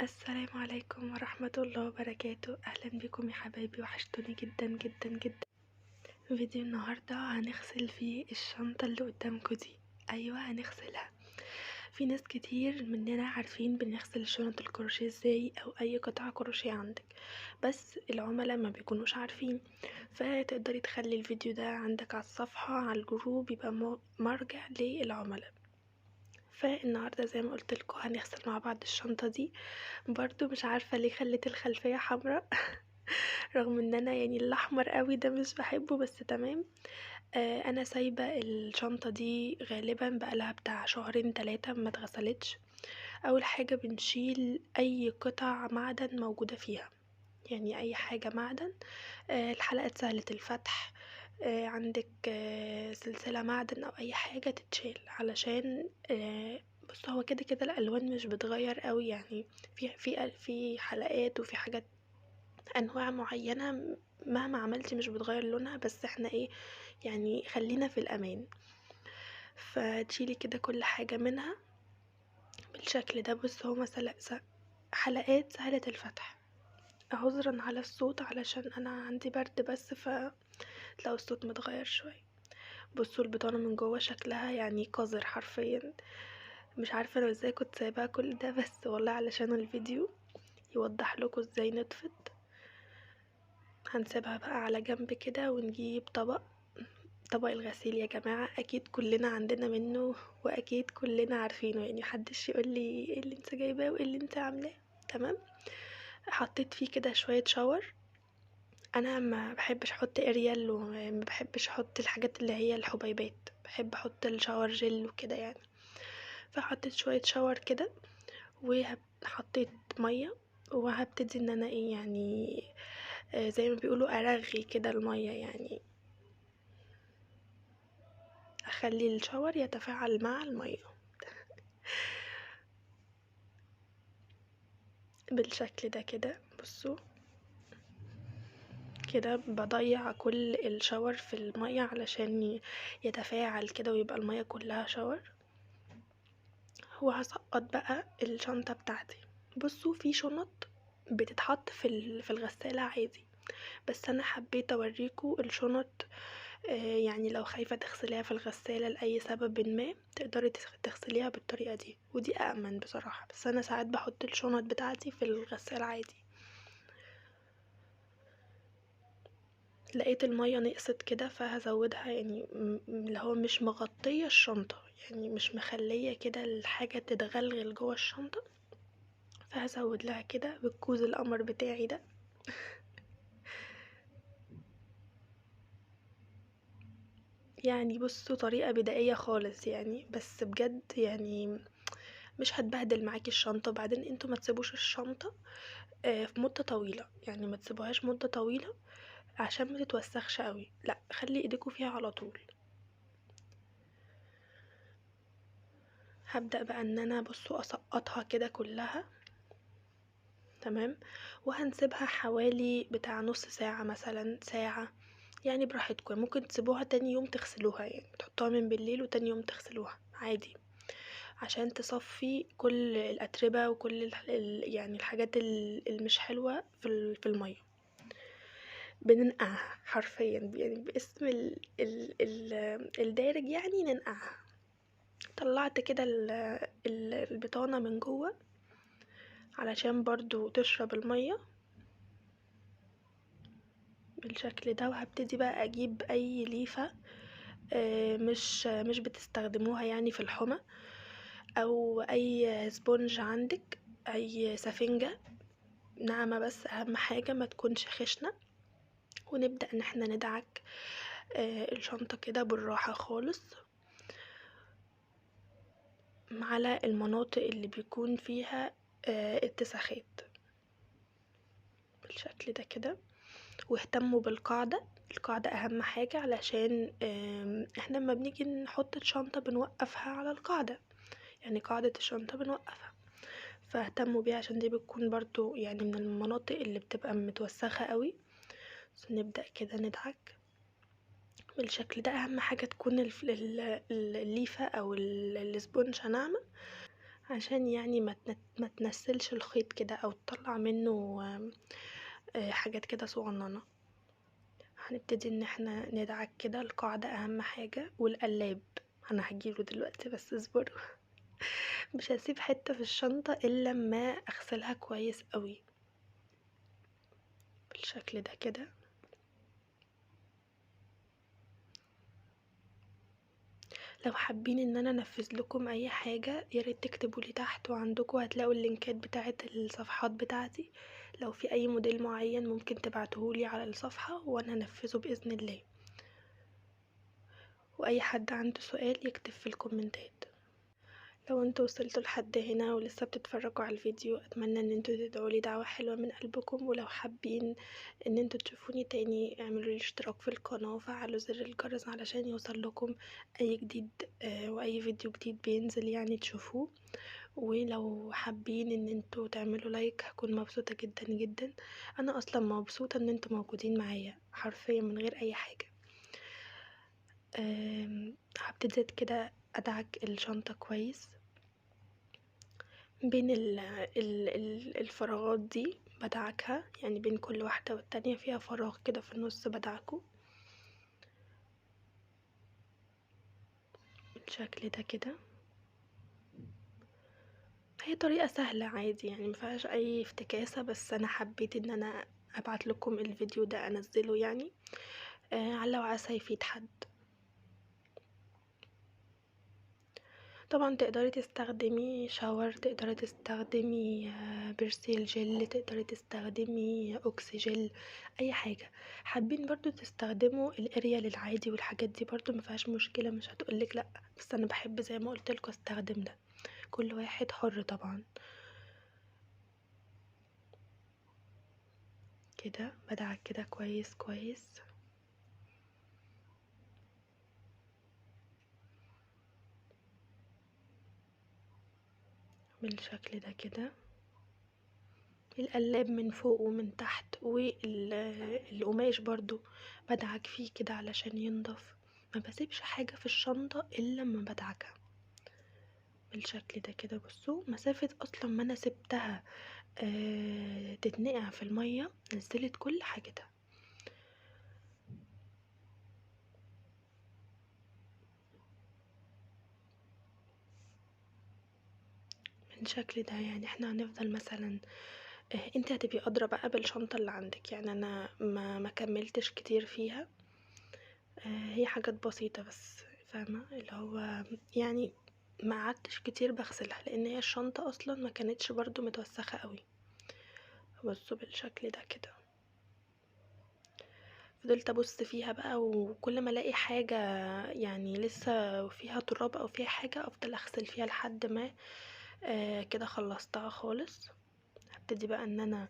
السلام عليكم ورحمة الله وبركاته. أهلا بكم يا حبايبي، وحشتوني جدا جدا جدا. فيديو النهاردة هنغسل فيه الشنطة اللي قدامكم دي. أيوة هنغسلها. في ناس كتير مننا عارفين بنغسل شنط الكروشيه ازاي أو أي قطعة كروشيه عندك، بس العملاء ما بيكونوش عارفين. فتقدري تخلي الفيديو ده عندك على الصفحة على الجروب، يبقى مرجع للعملاء. فالنهارده زي ما قلتلكوا هنغسل مع بعض الشنطة دي. برضو مش عارفة ليه خليت الخلفية حمراء رغم ان انا يعني الاحمر قوي ده مش بحبه، بس تمام. انا سايبة الشنطة دي غالبا بقالها بتاع شهرين 3 ما اتغسلتش. اول حاجة بنشيل اي قطع معدن موجودة فيها، يعني اي حاجة معدن. الحلقات سهلة الفتح، عندك سلسلة معدن او اي حاجة تتشال، علشان بص هو كده كده الالوان مش بتغير قوي يعني. في حلقات وفي حاجات انواع معينة مهما عملتي مش بتغير لونها، بس احنا ايه يعني خلينا في الامان. فتشيلي كده كل حاجة منها بالشكل ده. بص هو حلقات سهلة الفتح. عذرا على الصوت علشان انا عندي برد، بس لو الصوت متغير شوية. بصوا البطانة من جوه شكلها يعني قذر حرفيا. مش عارفة انا ازاي كنت سايباها كل ده، بس والله علشان الفيديو يوضح لكم ازاي نطفت. هنسيبها بقى على جنب كده ونجيب طبق الغسيل. يا جماعة اكيد كلنا عندنا منه، واكيد كلنا عارفينه، يعني محدش يقول لي ايه اللي انت جايباه وايه اللي انت عاملاه. تمام. حطيت فيه كده شوية شاور. انا ما بحبش احط اريال وما بحبش احط الحاجات اللي هي الحبيبات، بحب احط الشاور جل وكده يعني. فحطيت شوية شاور كده، وحطيت مية، وهبتدي ان انا ايه يعني زي ما بيقولوا ارغي كده المية، يعني اخلي الشاور يتفاعل مع المية بالشكل ده كده. بصوا كده بضيع كل الشاور في المية علشان يتفاعل كده ويبقى المية كلها شاور. وهسقط بقى الشنطة بتاعتي. بصوا في شنط بتتحط في الغسالة عادي، بس انا حبيت اوريكم الشنط. يعني لو خايفة تغسليها في الغسالة لأي سبب ما، تقدري تغسليها بالطريقة دي، ودي أأمن بصراحة. بس أنا ساعات بحط الشنط بتاعتي في الغسالة عادي. لقيت المية نقصت كده فهزودها، يعني اللي هو مش مغطية الشنطة، يعني مش مخلية كده الحاجة تتغلغل جوه الشنطة. فهزود لها كده بالكوز القمر بتاعي ده. يعني بصوا طريقة بدائية خالص يعني، بس بجد يعني مش هتبهدل معاكي الشنطة. بعدين انتوا ما تسيبوش الشنطة في مدة طويلة، يعني ما تسيبوهاش مدة طويلة عشان ما تتوسخش قوي، لا خلي ايديكوا فيها على طول. هبدأ بقى ان انا بصوا اسقطها كده كلها. تمام. وهنسيبها حوالي بتاع نص ساعة مثلا ساعة، يعني براحتكم. ممكن تسيبوها تاني يوم تغسلوها، يعني تحطوها من بالليل وتاني يوم تغسلوها عادي، عشان تصفي كل الأتربة وكل يعني الحاجات المش حلوة في المية. بننقعها حرفيا، يعني باسم الدارج يعني ننقعها. طلعت كده البطانة من جوه علشان برضو تشرب المية بالشكل ده. وهبتدي بقى اجيب اي ليفة مش بتستخدموها يعني في الحمى، او اي سبونج عندك، اي سفنجة ناعمة، بس اهم حاجة ما تكونش خشنة. ونبدأ ان احنا ندعك الشنطة كده بالراحة خالص على المناطق اللي بيكون فيها اتساخات بالشكل ده كده. واهتموا بالقاعدة. القاعدة اهم حاجة، علشان احنا لما بنيجي نحط الشنطة بنوقفها على القاعدة، يعني قاعدة الشنطة بنوقفها. فاهتموا بيها عشان دي بتكون برضو يعني من المناطق اللي بتبقى متوسخة قوي. نبدأ كده ندعك بالشكل ده. اهم حاجة تكون الليفة او الاسبونجة ناعمة عشان يعني ما تنسلش الخيط كده او تطلع منه حاجات كده صغننه. هنبتدي ان احنا ندعك كده القاعدة اهم حاجة، والقلاب انا هجيله دلوقتي بس اصبروا. مش هسيب حتة في الشنطة الا لما اغسلها كويس قوي بالشكل ده كده. لو حابين ان انا انفذ لكم اي حاجة ياريت تكتبوا لي تحت، وعندكم هتلاقوا اللينكات بتاعه الصفحات بتاعتي. لو في اي موديل معين ممكن تبعتهولي على الصفحة وانا انفذه باذن الله. واي حد عنده سؤال يكتب في الكومنتات. لو انتوا وصلتوا لحد هنا ولسه بتتفرجوا على الفيديو، اتمنى ان انتوا تدعولي دعوة حلوة من قلبكم. ولو حابين ان انتوا تشوفوني تاني اعملوا لي اشتراك في القناة وفعلوا زر الجرس علشان يوصل لكم اي جديد واي فيديو جديد بينزل يعني تشوفوه. ولو حابين ان انتوا تعملوا لايك هكون مبسوطة جدا جدا. انا اصلا مبسوطة ان انتوا موجودين معايا حرفيا من غير اي حاجة. هبتدي كده ادعك الشنطة كويس بين الفراغات دي، بدعكها يعني بين كل واحدة والتانية فيها فراغ كده في النص بدعكه بالشكل ده كده. هي طريقة سهلة عادي يعني مفيهاش اي افتكاسة، بس انا حبيت ان انا ابعت لكم الفيديو ده انزله يعني على وعسى يفيد حد. طبعا تقدري تستخدمي شاور، تقدري تستخدمي برسيل جل، تقدري تستخدمي اوكسجل، اي حاجة. حابين برضو تستخدموا الاريال العادي والحاجات دي برضو مفيهاش مشكلة، مش هتقولك لا، بس انا بحب زي ما قلتلكوا استخدم ده. كل واحد حر طبعا. كده بدعك كده كويس كويس بالشكل ده كده. القلاب من فوق ومن تحت، والقماش برضو بدعك فيه كده علشان ينضف. ما بسيبش حاجة في الشنطة الا لما بدعكها بالشكل ده كده. بصوا مسافة اصلا ما انا سبتها تتنقع في المية نزلت كل حاجتها بالشكل ده. يعني احنا هنفضل مثلا انت هتبقي ادرى بقى بالشنطة اللي عندك، يعني انا ما كملتش كتير فيها. هي حاجات بسيطة بس، فاهمة اللي هو يعني ما قعدتش كتير بغسلها لان هي الشنطة اصلا ما كانتش برضو متوسخة قوي. بصوا بالشكل ده كده. فضلت ابص فيها بقى، وكل ما الاقي حاجة يعني لسه فيها تراب او فيها حاجة افضل اغسل فيها لحد ما كده خلصتها خالص. هبتدي بقى ان انا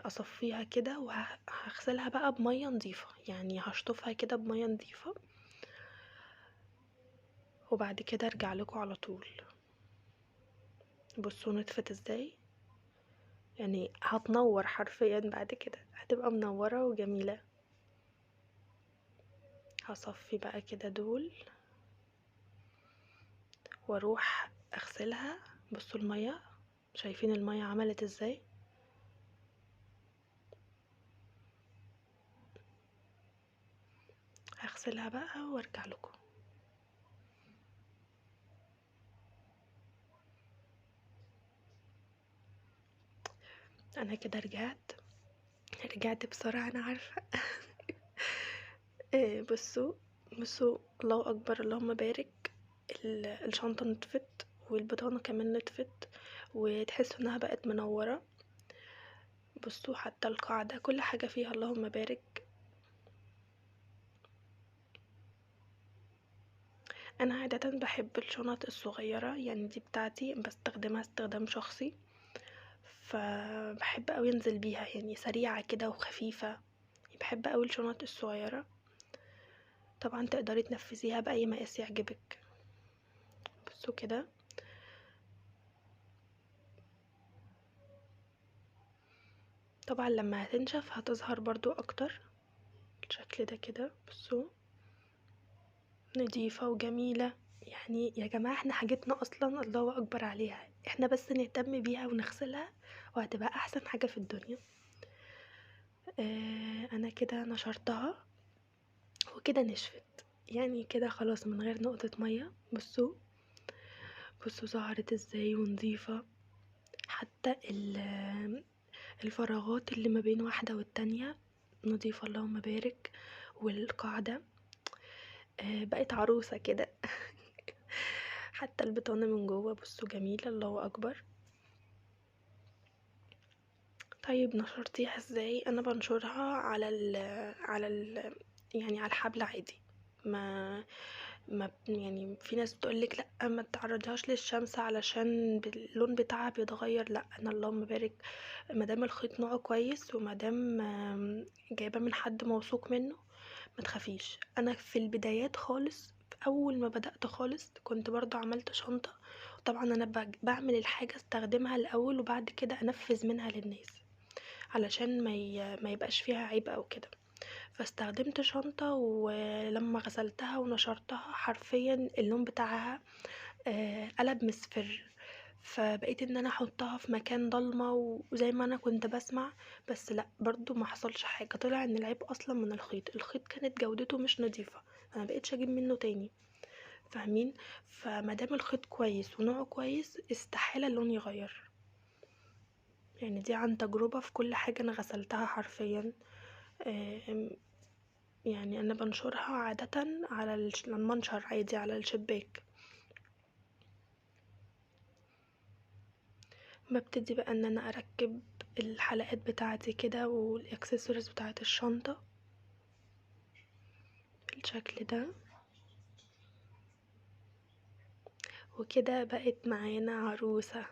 اصفيها كده وهغسلها بقى بمية نظيفة، يعني هشطفها كده بمية نظيفة وبعد كده ارجع لكم على طول. بصوا نطفت ازاي، يعني هتنور حرفيا بعد كده هتبقى منورة وجميلة. هصفي بقى كده دول واروح اغسلها. بصوا المية، شايفين المية عملت ازاي؟ هغسلها بقى وارجع لكم. انا كده رجعت بسرعة انا عارفة. بصوا بصوا، الله اكبر اللهم بارك. الشنطة نطفت والبطانة كمان نطفت وتحسوا انها بقت منورة. بصوا حتى القاعدة كل حاجة فيها اللهم بارك. انا عادة بحب الشنط الصغيرة، يعني دي بتاعتي بستخدمها استخدام شخصي، فبحب اوي انزل بيها يعني سريعة كده وخفيفة. بحب اوي الشنط الصغيرة. طبعا تقدري تنفذيها باي مقاس يعجبك. بصوا كده. طبعا لما هتنشف هتظهر برضو اكتر بالشكل ده كده. بصوا نضيفة وجميلة. يعني يا جماعة احنا حاجتنا اصلا الله اكبر عليها، احنا بس نهتم بيها ونغسلها وهتبقى احسن حاجة في الدنيا. انا كده نشرتها وكده نشفت، يعني كده خلاص من غير نقطة مية. بصوا بصوا ظهرت ازاي ونظيفة، حتى الفراغات اللي ما بين واحدة والتانية نظيفة اللهم بارك. والقاعدة بقت عروسة كده. حتى البطانة من جوه بصوا جميلة الله اكبر. طيب نشرتيها ازاي؟ انا بنشرها على ال يعني على الحبل عادي. ما يعني في ناس بتقولك لا ما تعرضهاش للشمس علشان اللون بتاعها بيتغير. لا انا اللهم بارك، مادام الخيط نوعه كويس ومادام جايباه من حد موثوق منه ما تخافيش. انا في البدايات خالص، في اول ما بدأت خالص كنت برضو عملت شنطة. طبعا انا بعمل الحاجة استخدمها الاول وبعد كده انفذ منها للناس علشان ما يبقاش فيها عيب او كده. فاستخدمت شنطة ولما غسلتها ونشرتها حرفيا اللون بتاعها قلب مصفر. فبقيت ان انا احطها في مكان ضلمة وزي ما انا كنت بسمع، بس لا برضو ما حصلش حاجة. طلع ان العيب اصلا من الخيط كانت جودته مش نظيفة، انا بقيتش اجيب منه تاني. فاهمين؟ فمادام الخيط كويس ونوعه كويس استحالة اللون يغير. يعني دي عن تجربة في كل حاجة انا غسلتها حرفيا. آم، يعني انا بنشرها عادة على المنشر عادي على الشباك. ببتدي بقى ان انا اركب الحلقات بتاعتي كده والاكسسوارز بتاعت الشنطة بالشكل ده، وكده بقت معانا عروسة.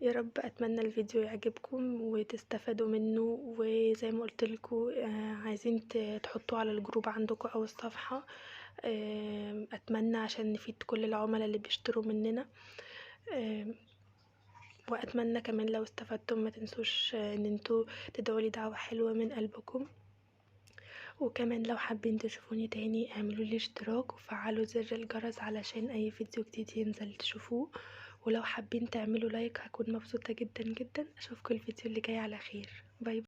يا رب اتمنى الفيديو يعجبكم وتستفادوا منه، وزي ما قلتلكوا عايزين تحطوه على الجروب عندكم او الصفحة. اتمنى عشان نفيد كل العملاء اللي بيشتروا مننا. واتمنى كمان لو استفدتم ما تنسوش ان انتوا تدعولي دعوة حلوة من قلبكم. وكمان لو حابين تشوفوني تاني اعملوا لي اشتراك وفعلوا زر الجرس علشان اي فيديو جديد ينزل تشوفوه. ولو حابين تعملوا لايك هكون مبسوطة جدا جدا. اشوفكم الفيديو اللي جاي على خير. باي باي.